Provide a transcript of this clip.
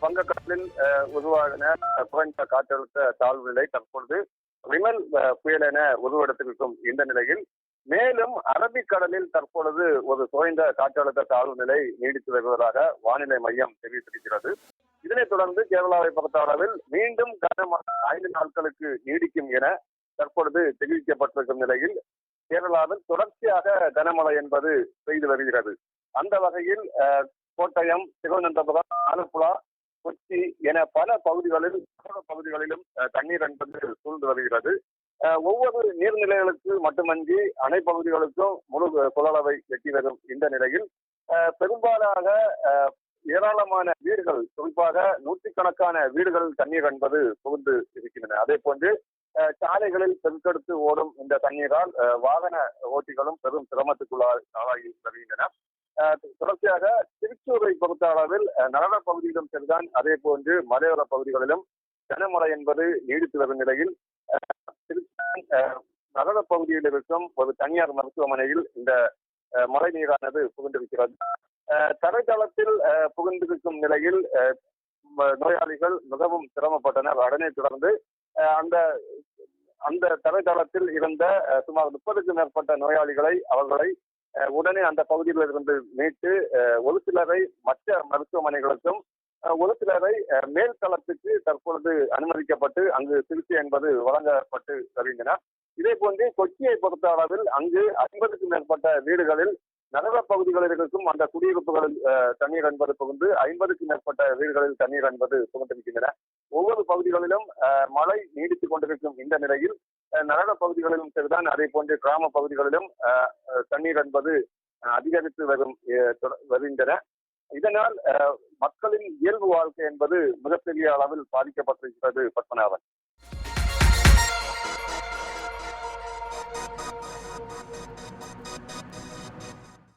வங்கக்கடலில் உருவாகின குறைந்த காற்றழுத்த தாழ்வு நிலை தற்பொழுது ரிமல் புயல் என உருவெடுத்திருக்கும் இந்த நிலையில் மேலும் அரபிக்கடலில் தற்பொழுது ஒரு குறைந்த காற்றழுத்த தாழ்வு நிலை நீடித்து வருவதாக வானிலை மையம் தெரிவித்திருக்கிறது. இதனைத் தொடர்ந்து கேரளாவை பொறுத்தளவில் மீண்டும் கனமழை 5 நாட்களுக்கு நீடிக்கும் என தற்பொழுது தெரிவிக்கப்பட்டிருக்கும் நிலையில் கேரளாவில் தொடர்ச்சியாக கனமழை என்பது பெய்து வருகிறது. அந்த வகையில் கோட்டயம், திருவனந்தபுரம், ஆலப்புழா, கொச்சி என பல பகுதிகளிலும் தண்ணீர் என்பது சூழ்ந்து வருகிறது. ஒவ்வொரு நீர்நிலைகளுக்கு மட்டுமன்றி அணை பகுதிகளுக்கும் முழு கொள்ளளவை எட்டி வரும் இந்த நிலையில் பெரும்பாலாக ஏராளமான வீடுகள், குறிப்பாக நூற்றுக்கணக்கான வீடுகள் தண்ணீர் என்பது புகுந்து இருக்கின்றன. அதே போன்று சாலைகளில் பெருக்கெடுத்து ஓடும் இந்த தண்ணீரால் வாகன ஓட்டிகளும் பெரும் சிரமத்துக்குள்ளாகி வருகின்றன. தொடர்ச்சியாக திருச்சூரை பொறுத்த அளவில் நகர பகுதியிலும் சரிதான், அதே போன்று மலையோர பகுதிகளிலும் கனமழை என்பது நீடித்து வரும் நிலையில் நகர பகுதியில் இருக்கும் ஒரு தனியார் மருத்துவமனையில் இந்த மழை நீரானது புகுந்திருக்கிறது. தரைத்தளத்தில் புகுந்திருக்கும் நிலையில் நோயாளிகள் மிகவும் சிரமப்பட்டனர். அதனை தொடர்ந்து அந்த தரைத்தளத்தில் இருந்த சுமார் 30க்கும் மேற்பட்ட நோயாளிகளை அவர்களை உடனே அந்த பகுதியில் இருந்து மீட்டு ஒரு சிலரை மற்ற மருத்துவமனைகளுக்கும் ஒரு சிலரை மேல் தளத்துக்கு தற்பொழுது அனுமதிக்கப்பட்டு அங்கு சிகிச்சை என்பது வழங்கப்பட்டு வருகின்றன. இதே போன்று கொச்சியை பொறுத்த அளவில் அங்கு 50க்கும் மேற்பட்ட வீடுகளில் நகர பகுதிகளில் இருக்கும் அந்த குடியிருப்புகளில் தண்ணீர் என்பது புகுந்து 50க்கும் மேற்பட்ட வீடுகளில் தண்ணீர் என்பது புகுந்திருக்கின்றன. ஒவ்வொரு பகுதிகளிலும் மழை நீடித்துக் கொண்டிருக்கும் இந்த நிலையில் நகர பகுதிகளிலும் சரிதான், அதே போன்று கிராம பகுதிகளிலும் தண்ணீர் என்பது அதிகரித்து வருகின்றன. இதனால் மக்களின் இயல்பு வாழ்க்கை என்பது மிகப்பெரிய அளவில் பாதிக்கப்பட்டிருக்கிறது. பத்மநாபன்.